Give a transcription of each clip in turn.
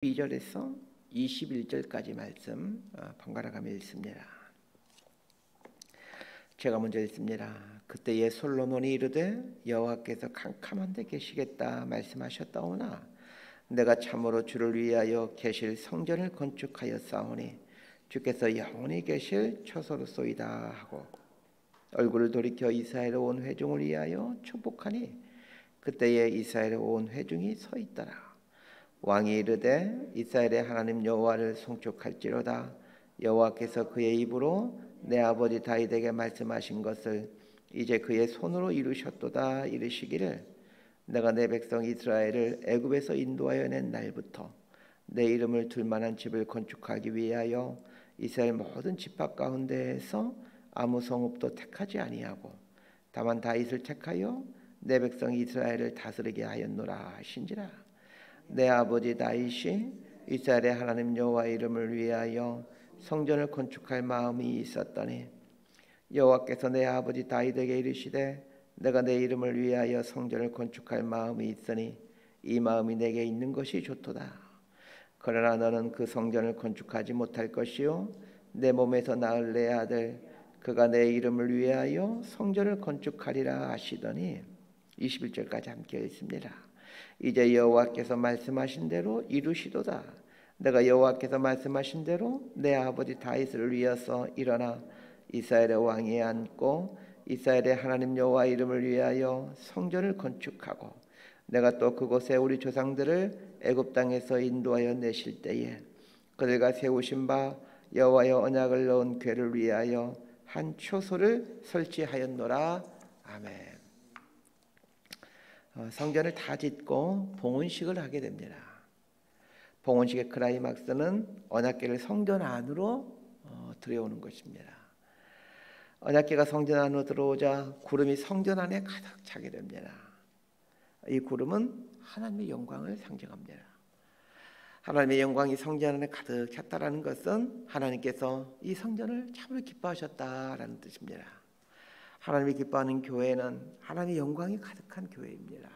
2절에서 21절까지 말씀 번갈아 가며 읽습니다. 제가 먼저 읽습니다. 그때에 솔로몬이 이르되 여호와께서 캄캄한 데 계시겠다 말씀하셨다오나 내가 참으로 주를 위하여 계실 성전을 건축하였사오니 주께서 영원히 계실 처소로소이다 하고 얼굴을 돌이켜 이스라엘의 온 회중을 위하여 축복하니 그때에 이스라엘의 온 회중이 서 있더라. 왕이 이르되 이스라엘의 하나님 여호와를 송축할지로다. 여호와께서 그의 입으로 내 아버지 다윗에게 말씀하신 것을 이제 그의 손으로 이루셨도다. 이르시기를 내가 내 백성 이스라엘을 애굽에서 인도하여 낸 날부터 내 이름을 둘 만한 집을 건축하기 위하여 이스라엘 모든 지파 가운데에서 아무 성읍도 택하지 아니하고 다만 다윗을 택하여 내 백성 이스라엘을 다스리게 하였노라 하신지라. 내 아버지 다윗이 이스라엘의 하나님 여호와 이름을 위하여 성전을 건축할 마음이 있었더니 여호와께서 내 아버지 다윗에게 이르시되 내가 내 이름을 위하여 성전을 건축할 마음이 있으니 이 마음이 내게 있는 것이 좋도다. 그러나 너는 그 성전을 건축하지 못할 것이요 내 몸에서 낳을 내 아들 그가 내 이름을 위하여 성전을 건축하리라 하시더니 21절까지 함께 읽습니다. 이제 여호와께서 말씀하신 대로 이루시도다. 내가 여호와께서 말씀하신 대로 내 아버지 다윗을 위해서 일어나 이스라엘의 왕위에 앉고 이스라엘의 하나님 여호와 이름을 위하여 성전을 건축하고 내가 또 그곳에 우리 조상들을 애굽 땅에서 인도하여 내실 때에 그들과 세우신 바 여호와의 언약을 넣은 궤를 위하여 한 초소를 설치하였노라. 아멘. 성전을 다 짓고 봉헌식을 하게 됩니다. 봉헌식의 클라이막스는 언약궤를 성전 안으로 들여오는 것입니다. 언약궤가 성전 안으로 들어오자 구름이 성전 안에 가득 차게 됩니다. 이 구름은 하나님의 영광을 상징합니다. 하나님의 영광이 성전 안에 가득 찼다라는 것은 하나님께서 이 성전을 참으로 기뻐하셨다라는 뜻입니다. 하나님이 기뻐하는 교회는 하나님의 영광이 가득한 교회입니다.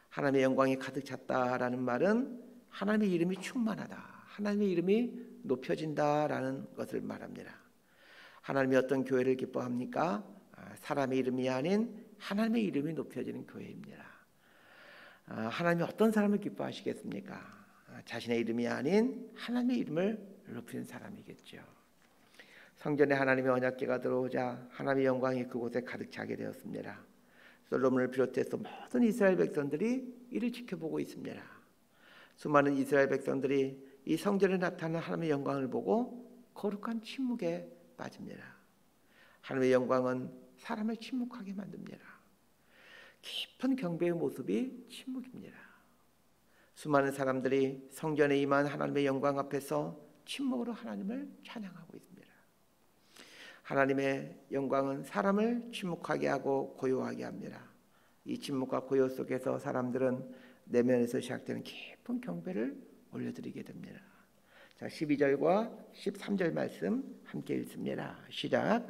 하나님의 영광이 가득 찼다라는 말은 하나님의 이름이 충만하다, 하나님의 이름이 높여진다라는 것을 말합니다. 하나님이 어떤 교회를 기뻐합니까? 사람의 이름이 아닌 하나님의 이름이 높여지는 교회입니다. 하나님이 어떤 사람을 기뻐하시겠습니까? 자신의 이름이 아닌 하나님의 이름을 높이는 사람이겠죠. 성전에 하나님의 언약궤가 들어오자 하나님의 영광이 그곳에 가득 차게 되었습니다. 솔로몬을 비롯해서 모든 이스라엘 백성들이 이를 지켜보고 있습니다. 수많은 이스라엘 백성들이 이 성전에 나타나는 하나님의 영광을 보고 거룩한 침묵에 빠집니다. 하나님의 영광은 사람을 침묵하게 만듭니다. 깊은 경배의 모습이 침묵입니다. 수많은 사람들이 성전에 임한 하나님의 영광 앞에서 침묵으로 하나님을 찬양하고 있습니다. 하나님의 영광은 사람을 침묵하게 하고 고요하게 합니다. 이 침묵과 고요 속에서 사람들은 내면에서 시작되는 깊은 경배를 올려드리게 됩니다. 자, 12절과 13절 말씀 함께 읽습니다. 시작.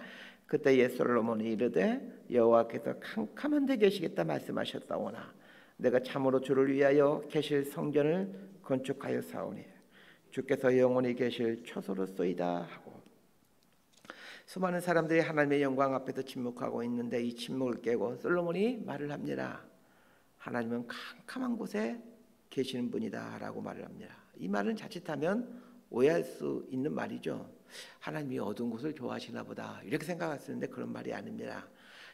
그때에 솔로몬이 이르되 여호와께서 캄캄한 데 계시겠다 말씀하셨사오나 내가 참으로 주를 위하여 계실 성전을 건축하였사오니 주께서 영원히 계실 처소로소이다 하고 수많은 사람들이 하나님의 영광 앞에서 침묵하고 있는데 이 침묵을 깨고 솔로몬이 말을 합니다. 하나님은 캄캄한 곳에 계시는 분이다 라고 말을 합니다. 이 말은 자칫하면 오해할 수 있는 말이죠. 하나님이 어두운 곳을 좋아하시나 보다 이렇게 생각할 수 있는데 그런 말이 아닙니다.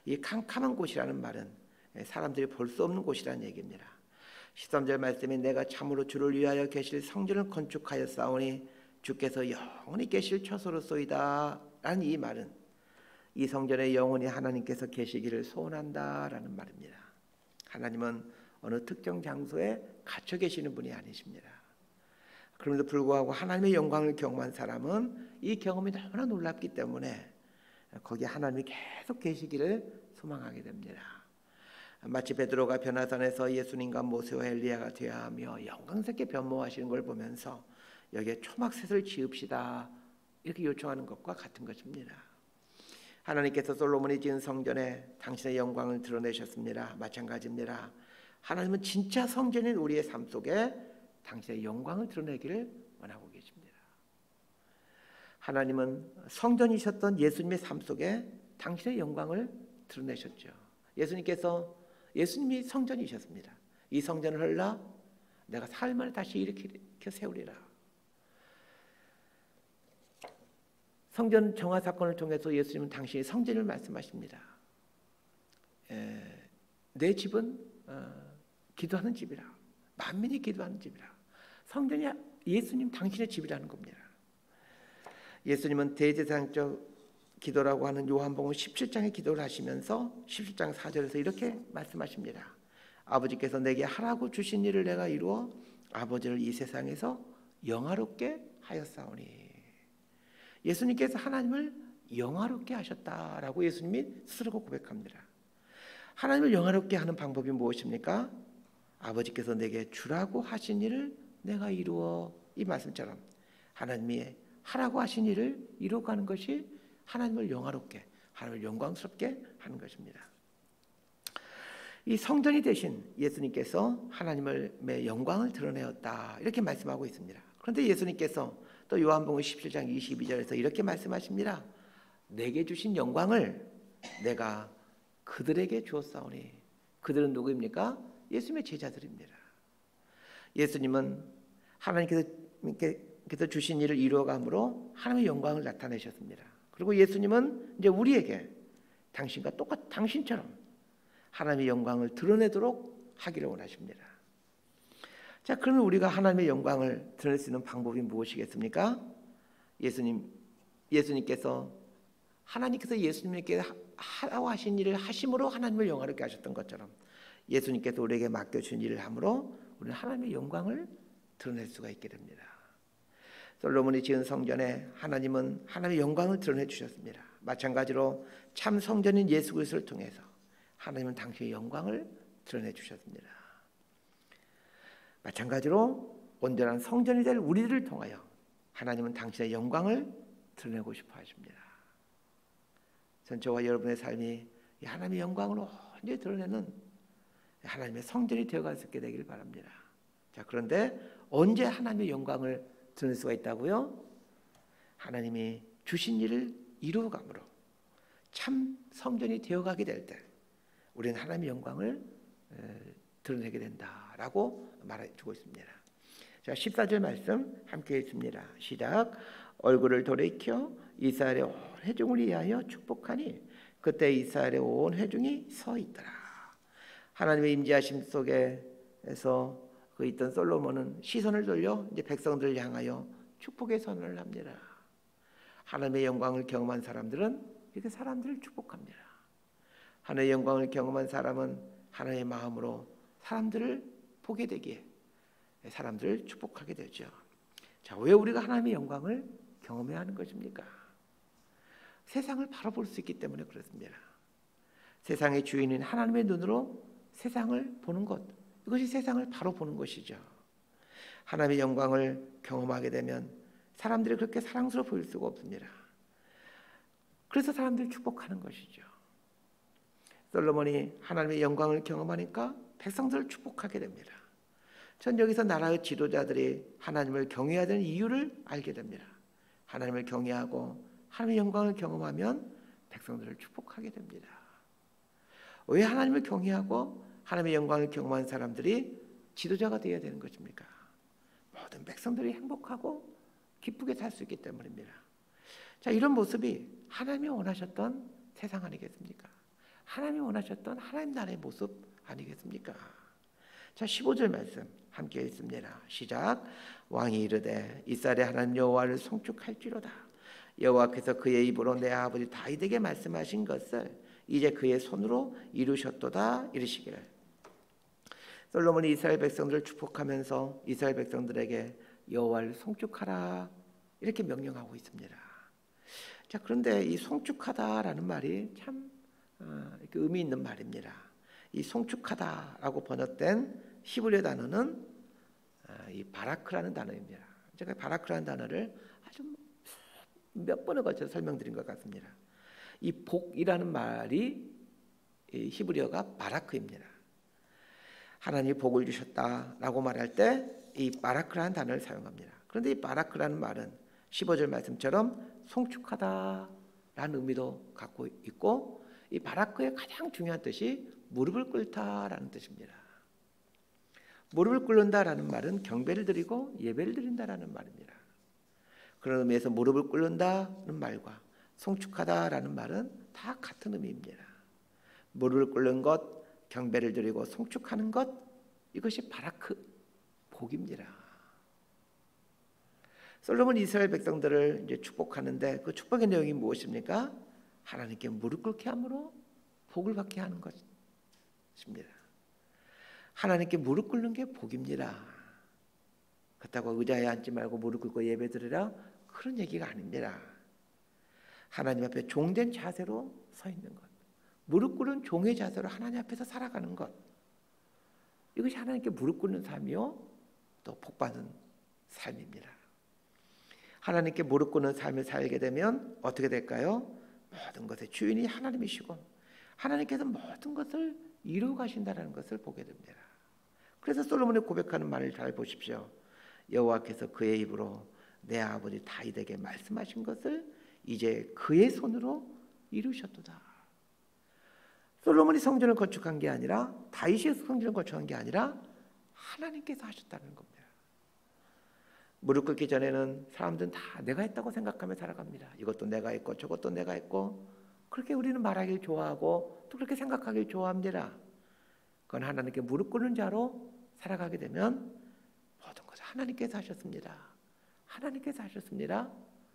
이 캄캄한 곳이라는 말은 사람들이 볼 수 없는 곳이라는 얘기입니다. 13절 말씀에 내가 참으로 주를 위하여 계실 성전을 건축하였사오니 주께서 영원히 계실 처소로소이다 라는 이 말은 이 성전에 영원히 하나님께서 계시기를 소원한다라는 말입니다. 하나님은 어느 특정 장소에 갇혀 계시는 분이 아니십니다. 그럼에도 불구하고 하나님의 영광을 경험한 사람은 이 경험이 너무나 놀랍기 때문에 거기에 하나님이 계속 계시기를 소망하게 됩니다. 마치 베드로가 변화산에서 예수님과 모세와 엘리야가 되어야 하며 영광스럽게 변모하시는 걸 보면서 여기에 초막셋을 지읍시다 이렇게 요청하는 것과 같은 것입니다. 하나님께서 솔로몬이 지은 성전에 당신의 영광을 드러내셨습니다. 마찬가지입니다. 하나님은 진짜 성전인 우리의 삶 속에 당신의 영광을 드러내기를 원하고 계십니다. 하나님은 성전이셨던 예수님의 삶 속에 당신의 영광을 드러내셨죠. 예수님이 성전이셨습니다. 이 성전을 헐라 내가 삶을 다시 일으켜 세우리라. 성전 정화 사건을 통해서 예수님은 당신의 성전을 말씀하십니다. 내 집은 기도하는 집이라. 만민이 기도하는 집이라. 성전이 예수님 당신의 집이라는 겁니다. 예수님은 대제사장적 기도라고 하는 요한복음 17장의 기도를 하시면서 17장 4절에서 이렇게 말씀하십니다. 아버지께서 내게 하라고 주신 일을 내가 이루어 아버지를 이 세상에서 영화롭게 하였사오니. 예수님께서 하나님을 영화롭게 하셨다라고 예수님이 스스로 고백합니다. 하나님을 영화롭게 하는 방법이 무엇입니까? 아버지께서 내게 주라고 하신 일을 내가 이루어, 이 말씀처럼 하나님이 하라고 하신 일을 이루어가는 것이 하나님을 영화롭게, 하나님을 영광스럽게 하는 것입니다. 이 성전이 되신 예수님께서 하나님의 영광을 드러내었다, 이렇게 말씀하고 있습니다. 그런데 예수님께서 또 요한복음 17장 22절에서 이렇게 말씀하십니다. 내게 주신 영광을 내가 그들에게 주었사오니. 그들은 누구입니까? 예수님의 제자들입니다. 예수님은 하나님께서 주신 일을 이루어감으로 하나님의 영광을 나타내셨습니다. 그리고 예수님은 이제 우리에게 당신처럼 하나님의 영광을 드러내도록 하기를 원하십니다. 자, 그러면 우리가 하나님의 영광을 드러낼 수 있는 방법이 무엇이겠습니까? 예수님께서 예수님께 하라고 하신 일을 하심으로 하나님을 영화롭게 하셨던 것처럼 예수님께서 우리에게 맡겨준 일을 함으로 우리는 하나님의 영광을 드러낼 수가 있게 됩니다. 솔로몬이 지은 성전에 하나님은 하나님의 영광을 드러내 주셨습니다. 마찬가지로 참 성전인 예수 그리스도를 통해서 하나님은 당신의 영광을 드러내 주셨습니다. 마찬가지로 온전한 성전이 될 우리들을 통하여 하나님은 당신의 영광을 드러내고 싶어 하십니다. 전 저와 여러분의 삶이 하나님의 영광을 온전히 드러내는 하나님의 성전이 되어갈 수 있게 되기를 바랍니다. 자, 그런데 언제 하나님의 영광을 드러낼 수가 있다고요? 하나님이 주신 일을 이루어감으로 참 성전이 되어가게 될 때 우리는 하나님의 영광을 드러내게 된다라고 말해주고 있습니다. 자, 14절 말씀 함께 읽습니다. 시작. 얼굴을 돌이켜 이스라엘의 온 회중을 위하여 축복하니 그때 이스라엘의 온 회중이 서 있더라. 하나님의 임재하심 속에서 그 있던 솔로몬은 시선을 돌려 이제 백성들을 향하여 축복의 선언을 합니다. 하나님의 영광을 경험한 사람들은 이렇게 사람들을 축복합니다. 하나님의 영광을 경험한 사람은 하나님의 마음으로 사람들을 보게 되기에 사람들을 축복하게 되죠. 자, 왜 우리가 하나님의 영광을 경험해야 하는 것입니까? 세상을 바로 볼 수 있기 때문에 그렇습니다. 세상의 주인인 하나님의 눈으로 세상을 보는 것, 이것이 세상을 바로 보는 것이죠. 하나님의 영광을 경험하게 되면 사람들이 그렇게 사랑스러워 보일 수가 없습니다. 그래서 사람들을 축복하는 것이죠. 솔로몬이 하나님의 영광을 경험하니까 백성들을 축복하게 됩니다. 전 여기서 나라의 지도자들이 하나님을 경외해야 되는 이유를 알게 됩니다. 하나님을 경외하고 하나님의 영광을 경험하면 백성들을 축복하게 됩니다. 왜 하나님을 경외하고 하나님의 영광을 경험한 사람들이 지도자가 되어야 되는 것입니까? 모든 백성들이 행복하고 기쁘게 살 수 있기 때문입니다. 자, 이런 모습이 하나님이 원하셨던 세상 아니겠습니까? 하나님이 원하셨던 하나님 나라의 모습 아니겠습니까? 자, 15절 말씀 함께 읽습니다. 시작. 왕이 이르되 이스라엘의 하나님 여호와를 송축할지로다. 여호와께서 그의 입으로 내 아버지 다윗에게 말씀하신 것을 이제 그의 손으로 이루셨도다 이르시기를. 솔로몬이 이스라엘 백성들을 축복하면서 이스라엘 백성들에게 여호와를 송축하라 이렇게 명령하고 있습니다. 자, 그런데 이 송축하다라는 말이 참 의미 있는 말입니다. 이 송축하다라고 번역된 히브리어 단어는 이 바라크라는 단어입니다. 제가 바라크라는 단어를 아주 몇 번을 거쳐서 설명드린 것 같습니다. 이 복이라는 말이 히브리어가 바라크입니다. 하나님이 복을 주셨다라고 말할 때 이 바라크라는 단어를 사용합니다. 그런데 이 바라크라는 말은 15절 말씀처럼 송축하다라는 의미도 갖고 있고, 이 바라크의 가장 중요한 뜻이 무릎을 꿇다라는 뜻입니다. 무릎을 꿇는다라는 말은 경배를 드리고 예배를 드린다라는 말입니다. 그런 의미에서 무릎을 꿇는다는 말과 송축하다라는 말은 다 같은 의미입니다. 무릎을 꿇는 것, 경배를 드리고 송축하는 것, 이것이 바라크, 복입니다. 솔로몬 이스라엘 백성들을 이제 축복하는데 그 축복의 내용이 무엇입니까? 하나님께 무릎 꿇게 함으로 복을 받게 하는 것입니다. 하나님께 무릎 꿇는 게 복입니다. 그렇다고 의자에 앉지 말고 무릎 꿇고 예배 드리라, 그런 얘기가 아닙니다. 하나님 앞에 종된 자세로 서 있는 것, 무릎 꿇은 종의 자세로 하나님 앞에서 살아가는 것, 이것이 하나님께 무릎 꿇는 삶이요 또 복받는 삶입니다. 하나님께 무릎 꿇는 삶을 살게 되면 어떻게 될까요? 모든 것의 주인이 하나님이시고 하나님께서 모든 것을 이루어 가신다는 것을 보게 됩니다. 그래서 솔로몬이 고백하는 말을 잘 보십시오. 여호와께서 그의 입으로 내 아버지 다윗에게 말씀하신 것을 이제 그의 손으로 이루셨도다. 솔로몬이 성전을 건축한 게 아니라, 다윗이 성전을 건축한 게 아니라 하나님께서 하셨다는 겁니다. 무릎 꿇기 전에는 사람들은 다 내가 했다고 생각하며 살아갑니다. 이것도 내가 했고 저것도 내가 했고, 그렇게 우리는 말하길 좋아하고 또 그렇게 생각하길 좋아합니다. 그건 하나님께 무릎 꿇는 자로 살아가게 되면 모든 것을 하나님께서 하셨습니다. 하나님께서 하셨습니다.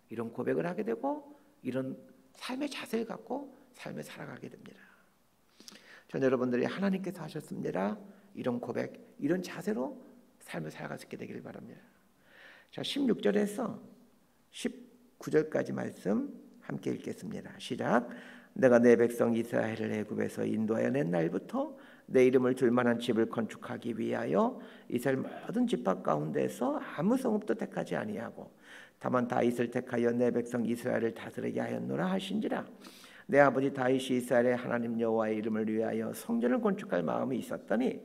이런 고백을 하게 되고 이런 삶의 자세를 갖고 삶을 살아가게 됩니다. 전 여러분들이 하나님께서 하셨습니다, 이런 고백, 이런 자세로 삶을 살아갈 수 있게 되기를 바랍니다. 자, 16절에서 19절까지 말씀 함께 읽겠습니다. 시작. 내가 내 백성 이스라엘을 애굽에서 인도하여 낸 날부터 내 이름을 둘 만한 집을 건축하기 위하여 이스라엘 모든 지파 가운데서 아무 성읍도 택하지 아니하고 다만 다윗을 택하여 내 백성 이스라엘을 다스리게 하였노라 하신지라. 내 아버지 다윗이 이스라엘의 하나님 여호와의 이름을 위하여 성전을 건축할 마음이 있었더니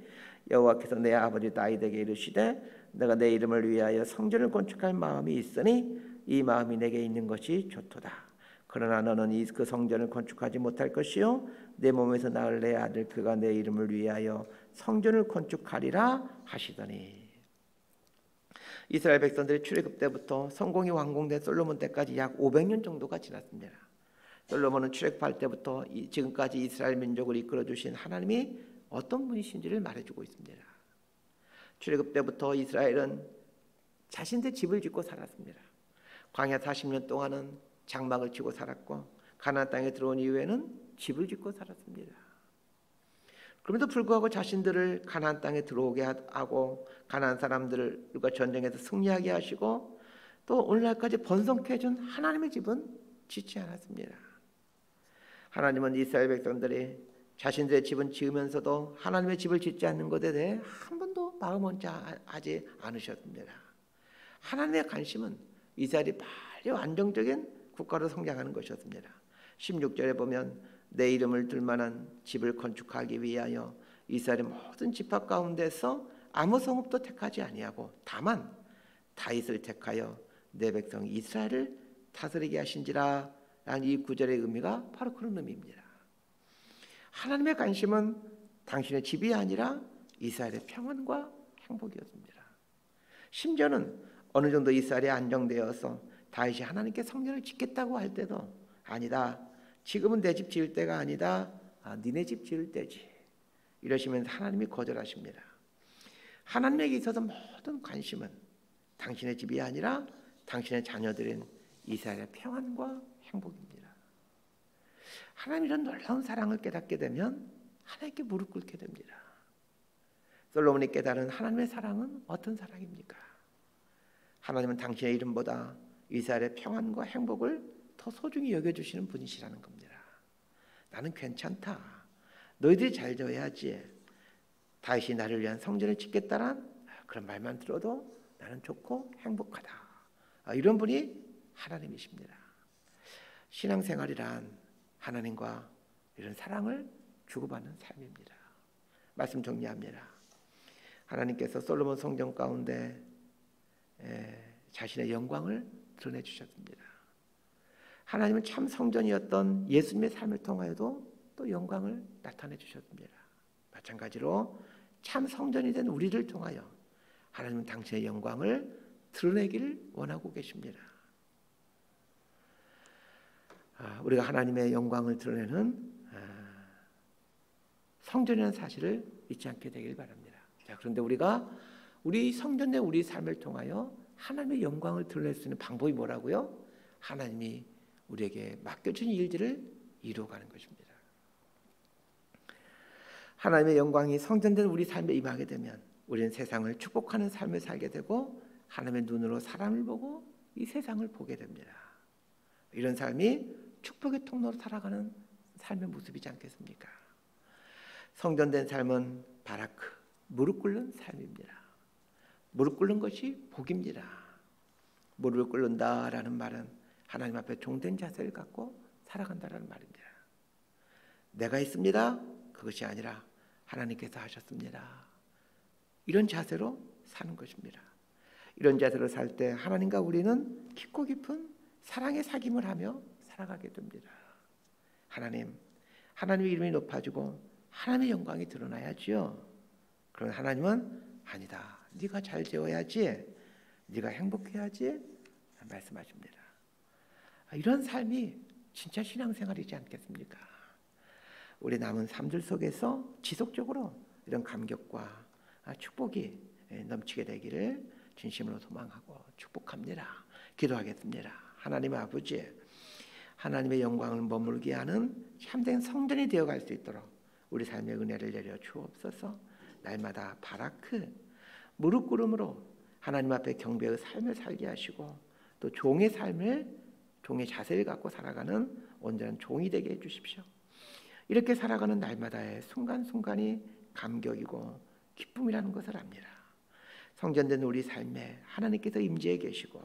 여호와께서 내 아버지 다윗에게 이르시되 내가 내 이름을 위하여 성전을 건축할 마음이 있으니 이 마음이 내게 있는 것이 좋도다. 그러나 너는 그 성전을 건축하지 못할 것이요 내 몸에서 낳을 내 아들 그가 내 이름을 위하여 성전을 건축하리라 하시더니. 이스라엘 백성들의 출애굽 때부터 성공이 완공된 솔로몬 때까지 약 500년 정도가 지났습니다. 솔로몬은 출애굽할 때부터 지금까지 이스라엘 민족을 이끌어 주신 하나님이 어떤 분이신지를 말해주고 있습니다. 출애굽 때부터 이스라엘은 자신들 집을 짓고 살았습니다. 광야 40년 동안은 장막을 치고 살았고 가나안 땅에 들어온 이후에는 집을 짓고 살았습니다. 그럼에도 불구하고 자신들을 가나안 땅에 들어오게 하고 가나안 사람들과 전쟁에서 승리하게 하시고 또 오늘날까지 번성케 해준 하나님의 집은 짓지 않았습니다. 하나님은 이스라엘 백성들이 자신들의 집은 지으면서도 하나님의 집을 짓지 않는 것에 대해 한 번도 마음 원하지 않으셨습니다. 하나님의 관심은 이스라엘이 빨리 안정적인 국가로 성장하는 것이었습니다. 16절에 보면 내 이름을 둘 만한 집을 건축하기 위하여 이스라엘의 모든 지파 가운데서 아무 성읍도 택하지 아니하고 다만 다윗을 택하여 내 백성 이스라엘을 다스리게 하신지라 라는 이 구절의 의미가 바로 그런 의미입니다. 하나님의 관심은 당신의 집이 아니라 이스라엘의 평안과 행복이었습니다. 심지어는 어느 정도 이스라엘이 안정되어서 다윗이 하나님께 성전을 짓겠다고 할 때도 아니다, 지금은 내 집 지을 때가 아니다, 니네 집 지을 때지, 이러시면서 하나님이 거절하십니다. 하나님에게 있어서 모든 관심은 당신의 집이 아니라 당신의 자녀들인 이스라엘의 평안과 행복입니다. 하나님 이런 놀라운 사랑을 깨닫게 되면 하나님께 무릎 꿇게 됩니다. 솔로몬이 깨달은 하나님의 사랑은 어떤 사랑입니까? 하나님은 당신의 이름보다 이스라엘의 평안과 행복을 더 소중히 여겨주시는 분이시라는 겁니다. 나는 괜찮다, 너희들이 잘 되어야지, 다윗이 나를 위한 성전을 짓겠다란 그런 말만 들어도 나는 좋고 행복하다, 이런 분이 하나님이십니다. 신앙생활이란 하나님과 이런 사랑을 주고받는 삶입니다. 말씀 정리합니다. 하나님께서 솔로몬 성전 가운데 자신의 영광을 드러내 주셨습니다. 하나님은 참 성전이었던 예수님의 삶을 통하여도 또 영광을 나타내 주셨습니다. 마찬가지로 참 성전이 된 우리를 통하여 하나님은 당신의 영광을 드러내기를 원하고 계십니다. 우리가 하나님의 영광을 드러내는 성전이라는 사실을 잊지 않게 되길 바랍니다. 자, 그런데 우리가 우리 성전 내 우리 삶을 통하여 하나님의 영광을 드러낼 수 있는 방법이 뭐라고요? 하나님이 우리에게 맡겨준 일들을 이루어가는 것입니다. 하나님의 영광이 성전된 우리 삶에 임하게 되면 우리는 세상을 축복하는 삶을 살게 되고 하나님의 눈으로 사람을 보고 이 세상을 보게 됩니다. 이런 삶이 축복의 통로로 살아가는 삶의 모습이지 않겠습니까? 성전된 삶은 바라크, 무릎 꿇는 삶입니다. 무릎 꿇는 것이 복입니다. 무릎을 꿇는다라는 말은 하나님 앞에 종된 자세를 갖고 살아간다라는 말입니다. 내가 있습니다. 그것이 아니라 하나님께서 하셨습니다. 이런 자세로 사는 것입니다. 이런 자세로 살 때 하나님과 우리는 깊고 깊은 사랑의 사귐을 하며 살아가게 됩니다. 하나님의 이름이 높아지고 하나님의 영광이 드러나야지요. 그러나 하나님은 아니다. 네가 잘 되어야지, 네가 행복해야지 말씀하십니다. 이런 삶이 진짜 신앙생활이지 않겠습니까? 우리 남은 삶들 속에서 지속적으로 이런 감격과 축복이 넘치게 되기를 진심으로 소망하고 축복합니다. 기도하겠습니다. 하나님의 아버지, 하나님의 영광을 머물게 하는 참된 성전이 되어갈 수 있도록 우리 삶의 은혜를 내려 주옵소서. 날마다 바라크, 무릎 꿇음으로 하나님 앞에 경배의 삶을 살게 하시고 또 종의 자세를 갖고 살아가는 온전한 종이 되게 해주십시오. 이렇게 살아가는 날마다의 순간순간이 감격이고 기쁨이라는 것을 압니다. 성전된 우리 삶에 하나님께서 임재해 계시고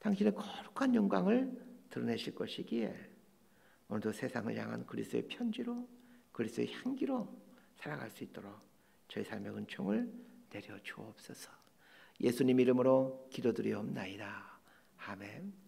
당신의 거룩한 영광을 드러내실 것이기에 오늘도 세상을 향한 그리스도의 편지로, 그리스도의 향기로 살아갈 수 있도록 저희 삶의 은총을 내려 주옵소서. 예수님 이름으로 기도드리옵나이다. 아멘.